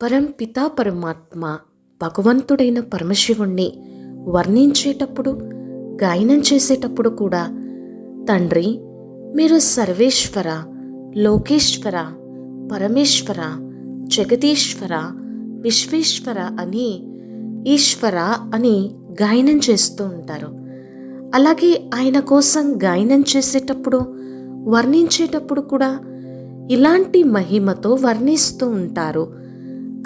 పరంపిత పరమాత్మ భగవంతుడైన పరమశివుణ్ణి వర్ణించేటప్పుడు, గాయనం చేసేటప్పుడు కూడా తండ్రి మీరు సర్వేశ్వర, లోకేశ్వర, పరమేశ్వర, జగదీశ్వర, విశ్వేశ్వర అని ఈశ్వర అని గాయనం చేస్తూ ఉంటారు. అలాగే ఆయన కోసం గాయనం చేసేటప్పుడు, వర్ణించేటప్పుడు కూడా ఇలాంటి మహిమతో వర్ణిస్తూ ఉంటారు.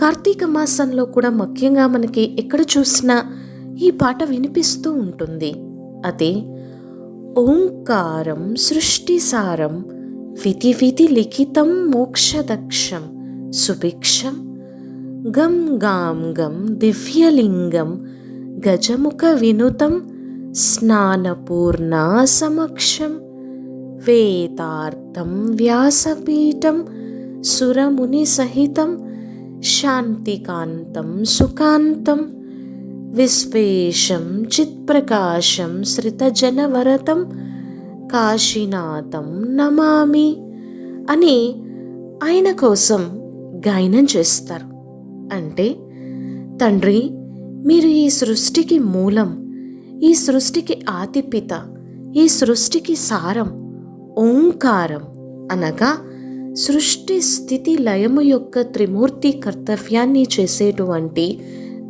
కార్తీక మాసంలో కూడా ముఖ్యంగా మనకి ఎక్కడ చూసినా ఈ పాట వినిపిస్తూ ఉంటుంది. అదే ఓంకారం సృష్టిసారం విధి విధి లిఖితం మోక్షదక్షం సుభిక్షం గం గాం గం దివ్యలింగం గజముఖ వినుతం స్నానపూర్ణ సమక్షం వేదార్థం వ్యాసపీఠం సురముని సహితం శాంతికాంతం సుకాంతం విశ్వేశం చిత్ప్రకాశం శ్రితజనవరతం కాశీనాథం నమామి అని ఆయన కోసం గాయనం చేస్తారు. అంటే తండ్రి మీరు ఈ సృష్టికి మూలం, ఈ సృష్టికి ఆదిపిత, ఈ సృష్టికి సారం ఓంకారం అనగా సృష్టి స్థితి లయము యొక్క త్రిమూర్తి కర్తవ్యాన్ని చేసేటువంటి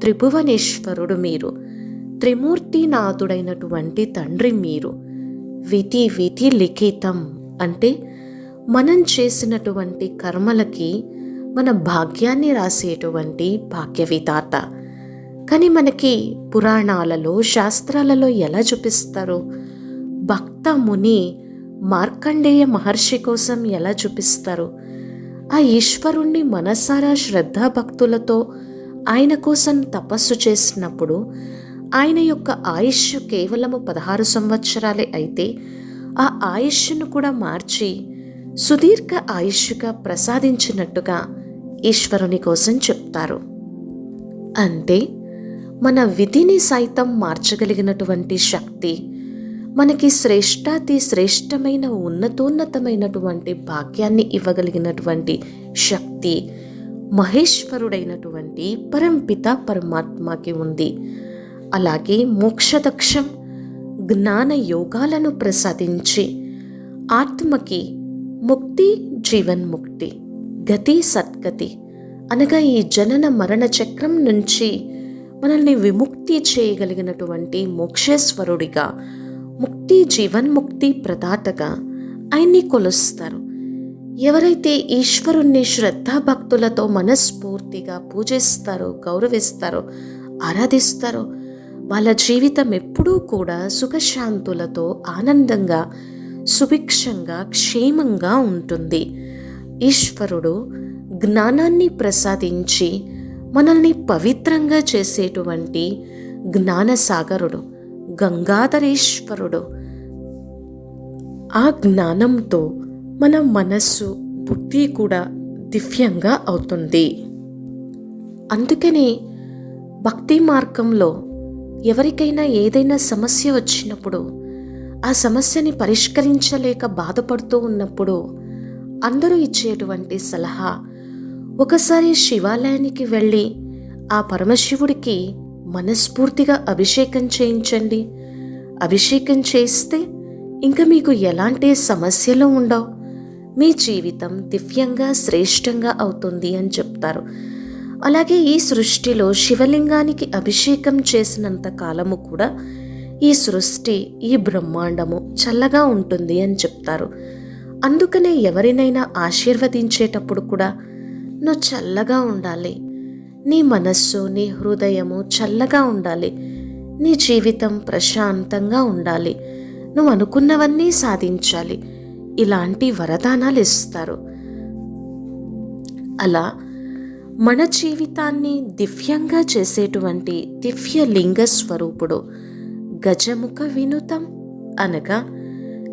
త్రిభువనేశ్వరుడు మీరు, త్రిమూర్తినాథుడైనటువంటి తండ్రి మీరు. విధి విధి లిఖితం అంటే మనం చేసినటువంటి కర్మలకి మన భాగ్యాన్ని రాసేటువంటి భాగ్యవిధాత. కానీ మనకి పురాణాలలో, శాస్త్రాలలో ఎలా చూపిస్తారు? భక్త ముని మార్కండేయ మహర్షి కోసం ఎలా చూపిస్తారు? ఆ ఈశ్వరుణ్ణి మనసారా శ్రద్ధాభక్తులతో ఆయన కోసం తపస్సు చేసినప్పుడు ఆయన యొక్క ఆయుష్ కేవలము 16 సంవత్సరాలే అయితే ఆ ఆయుష్ను కూడా మార్చి సుదీర్ఘ ఆయుష్గా ప్రసాదించినట్టుగా ఈశ్వరుని కోసం చెప్తారు. అంటే మన విధిని సైతం మార్చగలిగినటువంటి శక్తి, మనకి శ్రేష్టాతి శ్రేష్టమైన ఉన్నతోన్నతమైనటువంటి భాగ్యాన్ని ఇవ్వగలిగినటువంటి శక్తి మహేశ్వరుడైనటువంటి పరంపిత పరమాత్మకి ఉంది. అలాగే మోక్షదక్షం జ్ఞాన యోగాలను ప్రసాదించి ఆత్మకి ముక్తి, జీవన్ముక్తి, గతి, సద్గతి అనగా ఈ జనన మరణ చక్రం నుంచి మనల్ని విముక్తి చేయగలిగినటువంటి మోక్షేశ్వరుడిగా, ముక్తి జీవన్ముక్తి ప్రదాతగా ఆయన్ని కొలుస్తారు. ఎవరైతే ఈశ్వరుణ్ణి శ్రద్ధాభక్తులతో మనస్ఫూర్తిగా పూజిస్తారో, గౌరవిస్తారో, ఆరాధిస్తారో వాళ్ళ జీవితం ఎప్పుడూ కూడా సుఖశాంతులతో, ఆనందంగా, సుభిక్షంగా, క్షేమంగా ఉంటుంది. ఈశ్వరుడు జ్ఞానాన్ని ప్రసాదించి మనల్ని పవిత్రంగా చేసేటువంటి జ్ఞానసాగరుడు, గంగాధరేశ్వరుడు. ఆ జ్ఞానంతో మన మనస్సు, బుద్ధి కూడా దివ్యంగా అవుతుంది. అందుకనే భక్తి మార్గంలో ఎవరికైనా ఏదైనా సమస్య వచ్చినప్పుడు, ఆ సమస్యని పరిష్కరించలేక బాధపడుతూ ఉన్నప్పుడు అందరూ ఇచ్చేటువంటి సలహా, ఒకసారి శివాలయానికి వెళ్ళి ఆ పరమశివుడికి మనస్ఫూర్తిగా అభిషేకం చేయించండి. అభిషేకం చేస్తే ఇంకా మీకు ఎలాంటి సమస్యలు ఉండవు, మీ జీవితం దివ్యంగా, శ్రేష్టంగా అవుతుంది అని చెప్తారు. అలాగే ఈ సృష్టిలో శివలింగానికి అభిషేకం చేసినంత కాలము కూడా ఈ సృష్టి, ఈ బ్రహ్మాండము చల్లగా ఉంటుంది అని చెప్తారు. అందుకనే ఎవరినైనా ఆశీర్వదించేటప్పుడు కూడా నువ్వు చల్లగా ఉండాలి, నీ మనస్సు, నీ హృదయము చల్లగా ఉండాలి, నీ జీవితం ప్రశాంతంగా ఉండాలి, నువ్వు అనుకున్నవన్నీ సాధించాలి, ఇలాంటి వరదానాలు ఇస్తారు. అలా మన జీవితాన్ని దివ్యంగా చేసేటువంటి దివ్యలింగ స్వరూపుడు గజముఖ వినుతం అనగా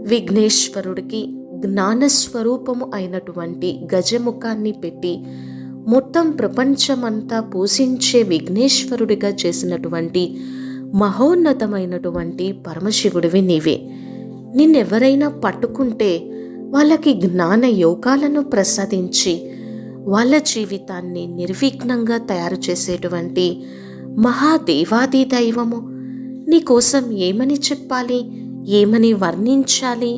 విఘ్నేశ్వరుడికి జ్ఞానస్వరూపము అయినటువంటి గజముఖాన్ని పెట్టి మొత్తం ప్రపంచమంతా పోషించే విఘ్నేశ్వరుడిగా చేసినటువంటి మహోన్నతమైనటువంటి పరమశివుడివి నీవే. నిన్నెవరైనా పట్టుకుంటే వాళ్ళకి జ్ఞాన యోగాలను ప్రసాదించి వాళ్ళ జీవితాన్ని నిర్విఘ్నంగా తయారు చేసేటువంటి మహాదేవాది దైవము నీకోసం ఏమని చెప్పాలి, ఏమని వర్ణించాలి?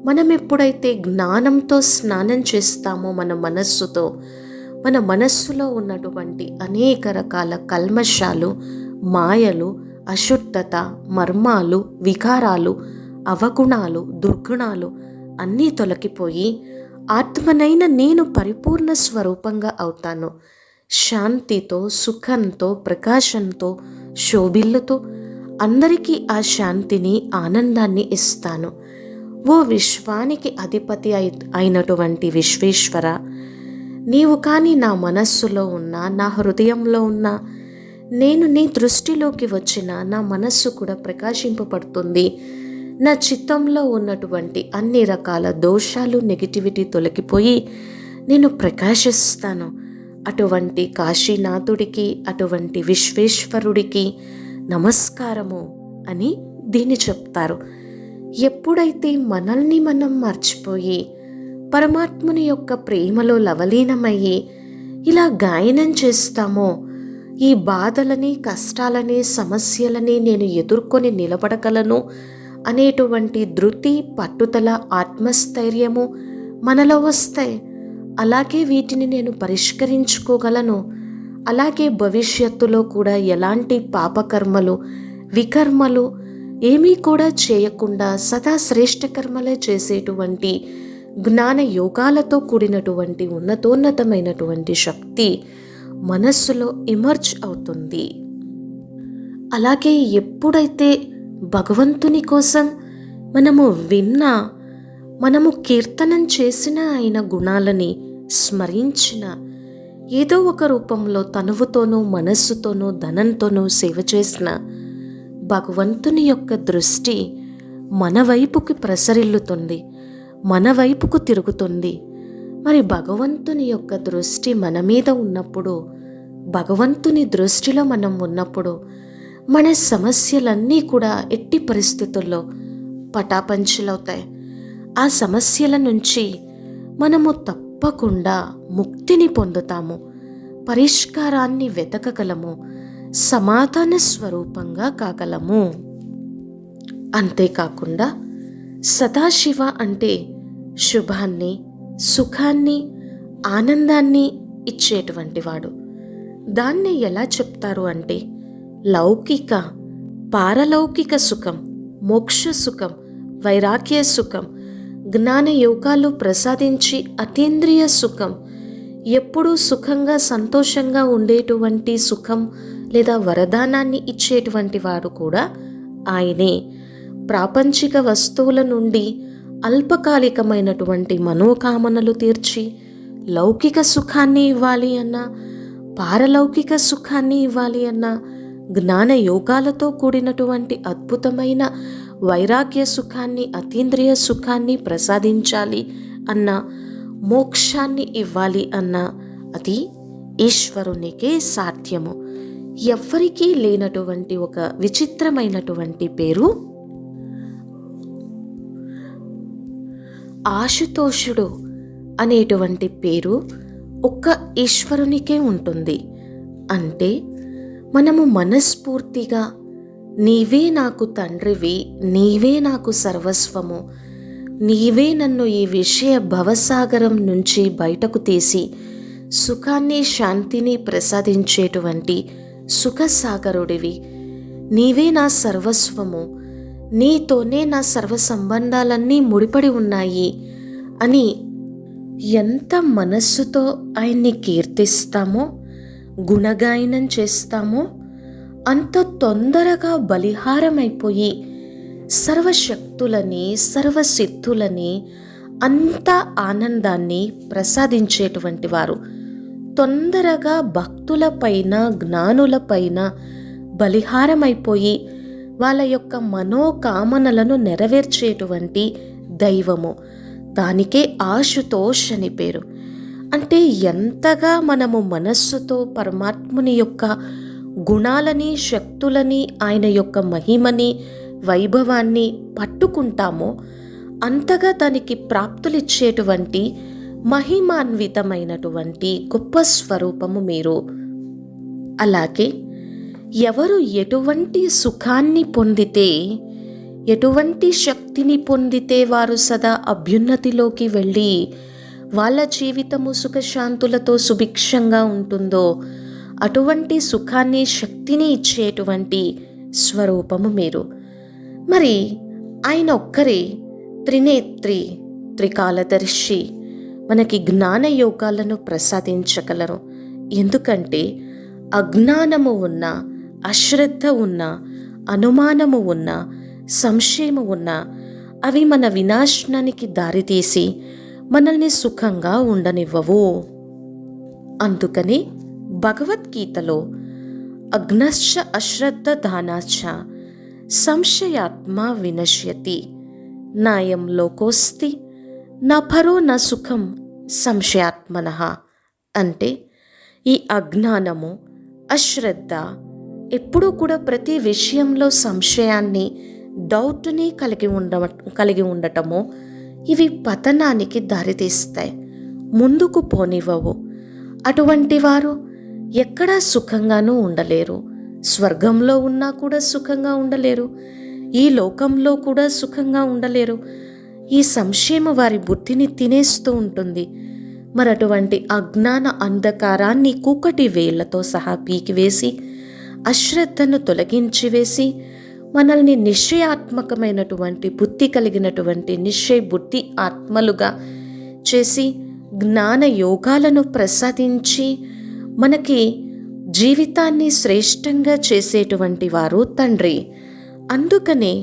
మనం ఎప్పుడైతే జ్ఞానంతో స్నానం చేస్తామో మన మనస్సుతో, మన మనస్సులో ఉన్నటువంటి అనేక రకాల కల్మషాలు, మాయలు, అశుద్ధత, మర్మాలు, వికారాలు, అవగుణాలు, దుర్గుణాలు అన్నీ తొలగిపోయి ఆత్మనైన నేను పరిపూర్ణ స్వరూపంగా అవుతాను. శాంతితో, సుఖంతో, ప్రకాశంతో శోభిల్లుతూ అందరికీ ఆ శాంతిని, ఆనందాన్ని ఇస్తాను. ఓ విశ్వానికి అధిపతి అయినటువంటి విశ్వేశ్వర, నీవు కానీ నా మనస్సులో ఉన్నా, నా హృదయంలో ఉన్నా, నేను నీ దృష్టిలోకి వచ్చిన నా మనస్సు కూడా ప్రకాశింపబడుతుంది. నా చిత్తంలో ఉన్నటువంటి అన్ని రకాల దోషాలు, నెగిటివిటీ తొలగిపోయి నేను ప్రకాశిస్తాను. అటువంటి కాశీనాథుడికి, అటువంటి విశ్వేశ్వరుడికి నమస్కారము అని దీన్ని చెప్తారు. ఎప్పుడైతే మనల్ని మనం మర్చిపోయి పరమాత్ముని యొక్క ప్రేమలో లవలీనమయ్యి ఇలా గాయనం చేస్తామో, ఈ బాధలని, కష్టాలని, సమస్యలని నేను ఎదుర్కొని నిలబడగలను అనేటువంటి ధృతి, పట్టుదల, ఆత్మస్థైర్యము మనలో వస్తాయి. అలాగే వీటిని నేను పరిష్కరించుకోగలను. అలాగే భవిష్యత్తులో కూడా ఎలాంటి పాపకర్మలు, వికర్మలు ఏమీ కూడా చేయకుండా సదా శ్రేష్ఠ కర్మలే చేసేటువంటి జ్ఞాన యోగాలతో కూడినటువంటి ఉన్నతోన్నతమైనటువంటి శక్తి మనస్సులో ఇమర్జ్ అవుతుంది. అలాగే ఎప్పుడైతే భగవంతుని కోసం మనము విన్నా, మనము కీర్తనం చేసిన ఆయన గుణాలని స్మరించిన, ఏదో ఒక రూపంలో తనువుతోనూ, మనస్సుతోనూ, ధనంతోనూ సేవ చేసిన భగవంతుని యొక్క దృష్టి మన వైపుకి ప్రసరిల్లుతుంది, మన వైపుకు తిరుగుతుంది. మరి భగవంతుని యొక్క దృష్టి మన మీద ఉన్నప్పుడు, భగవంతుని దృష్టిలో మనం ఉన్నప్పుడు మన సమస్యలన్నీ కూడా ఎట్టి పరిస్థితుల్లో పటాపంచలవుతాయి. ఆ సమస్యల నుంచి మనము తప్పకుండా ముక్తిని పొందుతాము, పరిష్కారాన్ని వెతకగలము, సమాధాన స్వరూపంగా కాగలము. అంతేకాకుండా సదాశివ అంటే శుభాన్ని, సుఖాన్ని, ఆనందాన్ని ఇచ్చేటువంటి వాడు. దాన్ని ఎలా చెప్తారు అంటే లౌకిక, పారలౌకిక సుఖం, మోక్ష సుఖం, వైరాగ్య సుఖం, జ్ఞాన యోగాలు ప్రసాదించి అతీంద్రియ సుఖం, ఎప్పుడూ సుఖంగా సంతోషంగా ఉండేటువంటి సుఖం లేదా వరదానాన్ని ఇచ్చేటువంటి వాడు కూడా ఆయనే. ప్రాపంచిక వస్తువుల నుండి అల్పకాలికమైనటువంటి మనోకామనలు తీర్చి లౌకిక సుఖాన్ని ఇవ్వాలి అన్నా, పారలౌకిక సుఖాన్ని ఇవ్వాలి అన్నా, జ్ఞాన యోగాలతో కూడినటువంటి అద్భుతమైన వైరాగ్య సుఖాన్ని, అతీంద్రియ సుఖాన్ని ప్రసాదించాలి అన్నా, మోక్షాన్ని ఇవ్వాలి అన్నా అది ఈశ్వరునికే సాధ్యము. ఎవ్వరికీ లేనటువంటి ఒక విచిత్రమైనటువంటి పేరు ఆశుతోషుడు అనేటువంటి పేరు ఒక్క ఈశ్వరునికే ఉంటుంది. అంటే మనము మనస్ఫూర్తిగా నీవే నాకు తండ్రివి, నీవే నాకు సర్వస్వము, నీవే నన్ను ఈ విషయ భవసాగరం నుంచి బయటకు తీసి సుఖాన్ని, శాంతిని ప్రసాదించేటువంటి సుఖసాగరుడివి, నీవే నా సర్వస్వము, నీతోనే నా సర్వ సంబంధాలన్నీ ముడిపడి ఉన్నాయి అని ఎంత మనస్సుతో ఆయన్ని కీర్తిస్తామో, గుణగాయనం చేస్తామో అంత తొందరగా బలిహారమైపోయి సర్వశక్తులని, సర్వసిద్ధులని, అంత ఆనందాన్ని ప్రసాదించేటువంటి వారు. తొందరగా భక్తులపైన, జ్ఞానులపైన బలిహారమైపోయి వాళ్ళ యొక్క మనోకామనలను నెరవేర్చేటువంటి దైవము. దానికే ఆశుతోష్ అని పేరు. అంటే ఎంతగా మనము మనస్సుతో పరమాత్ముని యొక్క గుణాలని, శక్తులని, ఆయన యొక్క మహిమని, వైభవాన్ని పట్టుకుంటామో అంతగా దానికి ప్రాప్తులిచ్చేటువంటి మహిమాన్వితమైనటువంటి గొప్ప స్వరూపము మీరు. అలాగే ఎవరు ఎటువంటి సుఖాన్ని పొందితే, ఎటువంటి శక్తిని పొందితే వారు సదా అభ్యున్నతిలోకి వెళ్ళి వాళ్ళ జీవితము సుఖశాంతులతో సుభిక్షంగా ఉంటుందో అటువంటి సుఖాన్ని, శక్తిని ఇచ్చేటువంటి స్వరూపము మీరు. మరి ఆయన ఒక్కరే త్రినేత్రి, త్రికాలదర్శి, మనకి జ్ఞాన యోగాలను ప్రసాదించగలరు. ఎందుకంటే అజ్ఞానము ఉన్న, అశ్రద్ధ ఉన్న, అనుమానము ఉన్న, సంశయము ఉన్న అవి మన వినాశనానికి దారితీసి మనల్ని సుఖంగా ఉండనివ్వవు. అందుకని భగవద్గీతలో అజ్ఞశ్చ అశ్రద్ధ దానాచ సంశయాత్మ వినశ్యతి నాయం లోకోస్తి నా పరో నా సుఖం సంశయాత్మనః అంటే ఈ అజ్ఞానము, అశ్రద్ధ ఎప్పుడూ కూడా ప్రతి విషయంలో సంశయాన్ని, డౌట్ని కలిగి ఉండటము ఇవి పతనానికి దారితీస్తాయి, ముందుకు పోనివ్వవు. అటువంటి వారు ఎక్కడా సుఖంగానూ ఉండలేరు. స్వర్గంలో ఉన్నా కూడా సుఖంగా ఉండలేరు, ఈ లోకంలో కూడా సుఖంగా ఉండలేరు. ఈ సంశయం వారి బుద్ధిని తినేస్తూ ఉంటుంది. మరి అటువంటి అజ్ఞాన అంధకారాన్ని కూకటి వేళ్లతో సహా పీకివేసి, అశ్రద్ధను తొలగించి వేసి, మనల్ని నిశ్చయాత్మకమైనటువంటి బుద్ధి కలిగినటువంటి నిశ్చయ బుద్ధి ఆత్మలుగా చేసి జ్ఞాన యోగాలను ప్రసాదించి మనకి జీవితాన్ని శ్రేష్టంగా చేసేటువంటి వారు తండ్రి. అందుకనే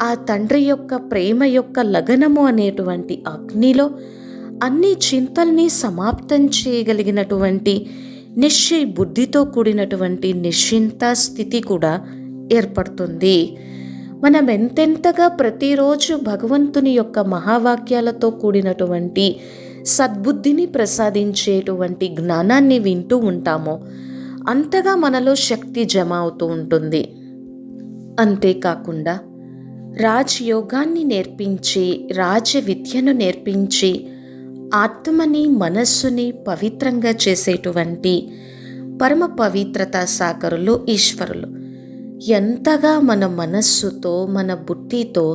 ఆ తండ్రి యొక్క ప్రేమ యొక్క లగనము అనేటువంటి అగ్నిలో అన్ని చింతల్ని సమాప్తం చేయగలిగినటువంటి నిశ్చయ బుద్ధితో కూడినటువంటి నిశ్చింత స్థితి కూడా ఏర్పడుతుంది. మనం ఎంతెంతగా ప్రతిరోజు భగవంతుని యొక్క మహావాక్యాలతో కూడినటువంటి సద్బుద్ధిని ప్రసాదించేటువంటి జ్ఞానాన్ని వింటూ ఉంటామో అంతగా మనలో శక్తి జమ అవుతూ ఉంటుంది. అంతేకాకుండా రాజయోగాన్ని నేర్పించి, రాజ విద్యను నేర్పించి ఆత్మని, మనస్సుని పవిత్రంగా చేసేటువంటి పరమ పవిత్రతా సాగరులు ఈశ్వరులు. ఎంతగా మన మనస్సుతో, మన బుద్ధితో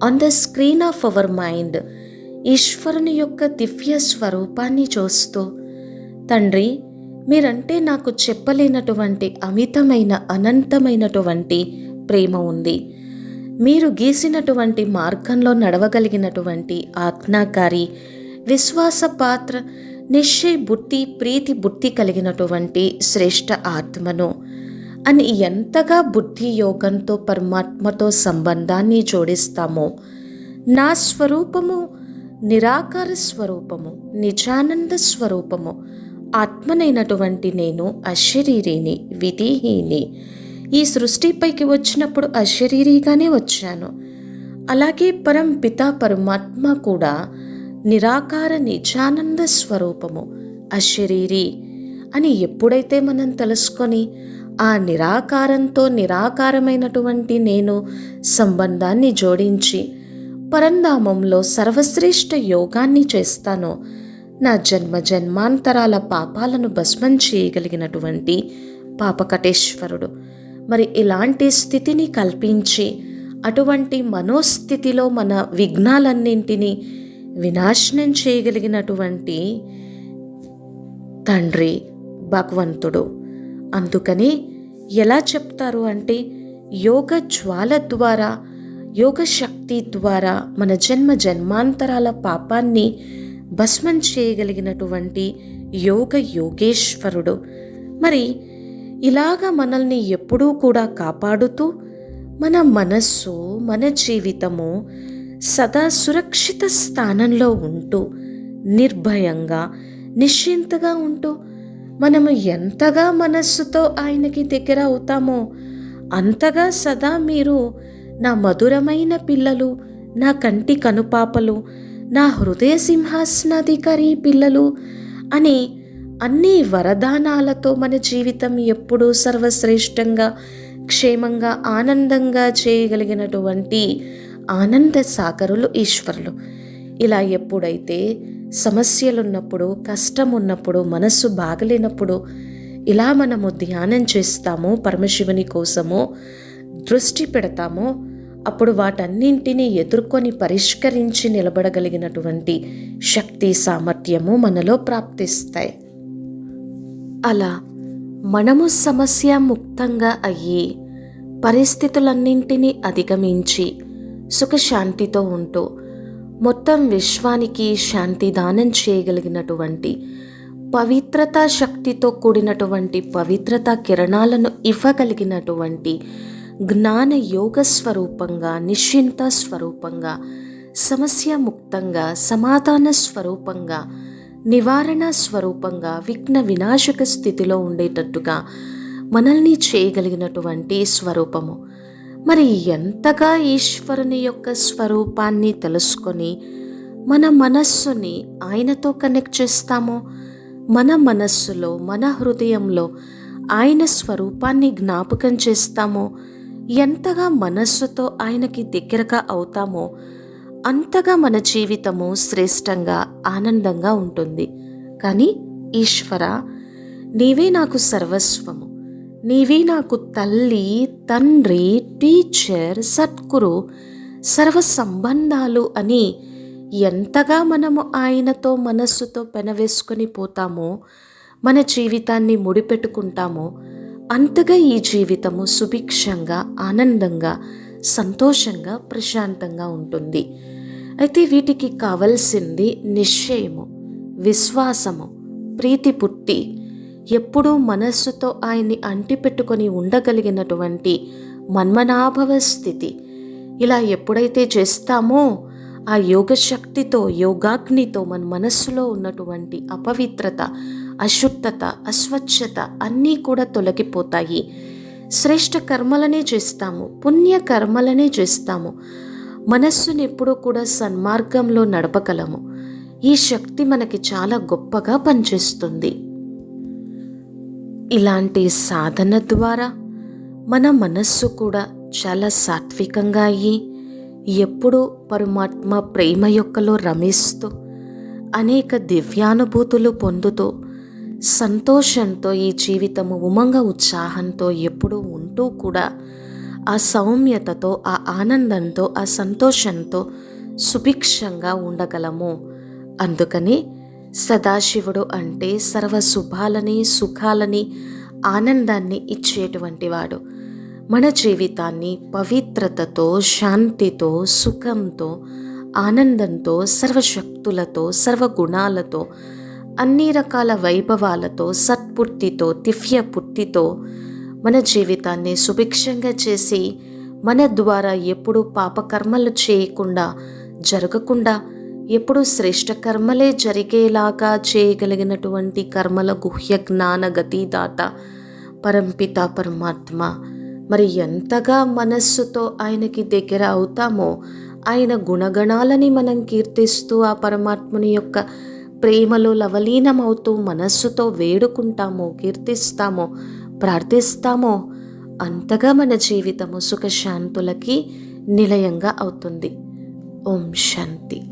on the screen of our mind ఈశ్వరుని యొక్క దివ్య స్వరూపాన్ని చూస్తూ, తండ్రి మీరంటే నాకు చెప్పలేనటువంటి అమితమైన, అనంతమైనటువంటి ప్రేమ ఉంది. మీరు గీసినటువంటి మార్గంలో నడవగలిగినటువంటి ఆజ్ఞాకారి, విశ్వాసపాత్ర, నిశ్చయ బుద్ధి, ప్రీతి బుద్ధి కలిగినటువంటి శ్రేష్ఠ ఆత్మను అని ఎంతగా బుద్ధి యోగంతో పరమాత్మతో సంబంధాన్ని జోడిస్తామో, నా స్వరూపము నిరాకార స్వరూపము, నిజానంద స్వరూపము, ఆత్మనైనటువంటి నేను అశరీరిని, విధిహీని. ఈ సృష్టిపైకి వచ్చినప్పుడు అశరీరిగానే వచ్చాను. అలాగే పరం పితా పరమాత్మ కూడా నిరాకార నిజానంద స్వరూపము, అశరీరి అని ఎప్పుడైతే మనం తెలుసుకొని ఆ నిరాకారంతో నిరాకారమైనటువంటి నేను సంబంధాన్ని జోడించి పరంధామంలో సర్వశ్రేష్ఠ యోగాన్ని చేస్తానో, నా జన్మ జన్మాంతరాల పాపాలను భస్మం చేయగలిగినటువంటి పాపకటేశ్వరుడు. మరి ఇలాంటి స్థితిని కల్పించి అటువంటి మనోస్థితిలో మన విఘ్నాలన్నింటినీ వినాశనం చేయగలిగినటువంటి తండ్రి భగవంతుడు. అందుకని ఎలా చెప్తారు అంటే, యోగ జ్వాల ద్వారా, యోగ శక్తి ద్వారా మన జన్మ జన్మాంతరాల పాపాన్ని భస్మం చేయగలిగినటువంటి యోగ యోగేశ్వరుడు. మరి ఇలాగ మనల్ని ఎప్పుడూ కూడా కాపాడుతూ మన మనస్సు, మన జీవితము సదా సురక్షిత స్థానంలో ఉంటూ, నిర్భయంగా, నిశ్చింతగా ఉంటూ మనము ఎంతగా మనస్సుతో ఆయనకి దగ్గర అవుతామో అంతగా సదా మీరు నా మధురమైన పిల్లలు, నా కంటి కనుపాపలు, నా హృదయ సింహాసనాధికారి పిల్లలు అని అన్ని వరదానాలతో మన జీవితం ఎప్పుడూ సర్వశ్రేష్టంగా, క్షేమంగా, ఆనందంగా చేయగలిగినటువంటి ఆనంద సాగరులు ఈశ్వరులు. ఇలా ఎప్పుడైతే సమస్యలున్నప్పుడు, కష్టం ఉన్నప్పుడు, మనస్సు బాగలేనప్పుడు ఇలా మనము ధ్యానం చేస్తామో, పరమశివుని కోసమో దృష్టి పెడతామో, అప్పుడు వాటన్నింటినీ ఎదుర్కొని పరిష్కరించి నిలబడగలిగినటువంటి శక్తి, సామర్థ్యము మనలో ప్రాప్తిస్తాయి. అలా మనము సమస్య ముక్తంగా అయ్యి పరిస్థితులన్నింటినీ అధిగమించి సుఖశాంతితో ఉంటూ మొత్తం విశ్వానికి శాంతి దానం చేయగలిగినటువంటి పవిత్రతా శక్తితో కూడినటువంటి పవిత్రతా కిరణాలను ఇవ్వగలిగినటువంటి జ్ఞాన యోగ స్వరూపంగా, నిశ్చింత స్వరూపంగా, సమస్య ముక్తంగా, సమాధాన స్వరూపంగా, నివారణ స్వరూపంగా, విఘ్న వినాశక స్థితిలో ఉండేటట్టుగా మనల్ని చేయగలిగినటువంటి స్వరూపము. మరి ఎంతగా ఈశ్వరుని యొక్క స్వరూపాన్ని తెలుసుకొని మన మనస్సుని ఆయనతో కనెక్ట్ చేస్తామో, మన మనస్సులో, మన హృదయంలో ఆయన స్వరూపాన్ని జ్ఞాపకం చేస్తామో, ఎంతగా మనస్సుతో ఆయనకి దగ్గరగా అవుతామో అంతగా మన జీవితము శ్రేష్టంగా, ఆనందంగా ఉంటుంది. కానీ ఈశ్వర, నీవే నాకు సర్వస్వము, నీవే నాకు తల్లి, తండ్రి, టీచర్, సద్గురు, సర్వ సంబంధాలు అని ఎంతగా మనము ఆయనతో మనస్సుతో పెనవేసుకొని పోతామో, మన జీవితాన్ని ముడిపెట్టుకుంటామో అంతగా ఈ జీవితము సుభిక్షంగా, ఆనందంగా, సంతోషంగా, ప్రశాంతంగా ఉంటుంది. అయితే వీటికి కావలసింది నిశ్చయము, విశ్వాసము, ప్రీతి పుట్టి ఎప్పుడూ మనస్సుతో ఆయన్ని అంటిపెట్టుకొని ఉండగలిగినటువంటి మన్మనాభవ స్థితి. ఇలా ఎప్పుడైతే చేస్తామో ఆ యోగశక్తితో, యోగాగ్నితో మన మనస్సులో ఉన్నటువంటి అపవిత్రత, అశుద్ధత, అస్వచ్ఛత అన్నీ కూడా తొలగిపోతాయి. శ్రేష్ఠ కర్మలనే చేస్తాము, పుణ్య కర్మలనే చేస్తాము. మనస్సుని ఎప్పుడూ కూడా సన్మార్గంలో నడపగలము. ఈ శక్తి మనకి చాలా గొప్పగా పనిచేస్తుంది. ఇలాంటి సాధన ద్వారా మన మనస్సు కూడా చాలా సాత్వికంగా అయ్యి ఎప్పుడూ పరమాత్మ ప్రేమ యొక్కలో రమిస్తూ అనేక దివ్యానుభూతులు పొందుతూ సంతోషంతో ఈ జీవితము ఉమంగ ఉత్సాహంతో ఎప్పుడూ ఉంటూ కూడా ఆ సౌమ్యతతో, ఆ ఆనందంతో, ఆ సంతోషంతో సుభిక్షంగా ఉండగలము. అందుకని సదాశివుడు అంటే సర్వ శుభాలని, సుఖాలని, ఆనందాన్ని ఇచ్చేటువంటి వాడు. మన జీవితాన్ని పవిత్రతతో, శాంతితో, సుఖంతో, ఆనందంతో, సర్వశక్తులతో, సర్వగుణాలతో, అన్ని రకాల వైభవాలతో, సత్పుట్టితో, దివ్య పుట్టితో మన జీవితాన్ని సుభిక్షంగా చేసి మన ద్వారా ఎప్పుడూ పాపకర్మలు చేయకుండా, జరగకుండా ఎప్పుడూ శ్రేష్ఠ కర్మలే జరిగేలాగా చేయగలిగినటువంటి కర్మల గుహ్య జ్ఞాన గతిదాత పరంపిత పరమాత్మ. మరి ఎంతగా మనస్సుతో ఆయనకి దగ్గర అవుతామో, ఆయన గుణగణాలని మనం కీర్తిస్తూ ఆ పరమాత్ముని యొక్క ప్రేమలో లవలీనమవుతూ మనస్సుతో వేడుకుంటామో, కీర్తిస్తామో, ప్రార్థిస్తామో అంతగా మన జీవితము సుఖశాంతులకి నిలయంగా అవుతుంది. ఓం శాంతి.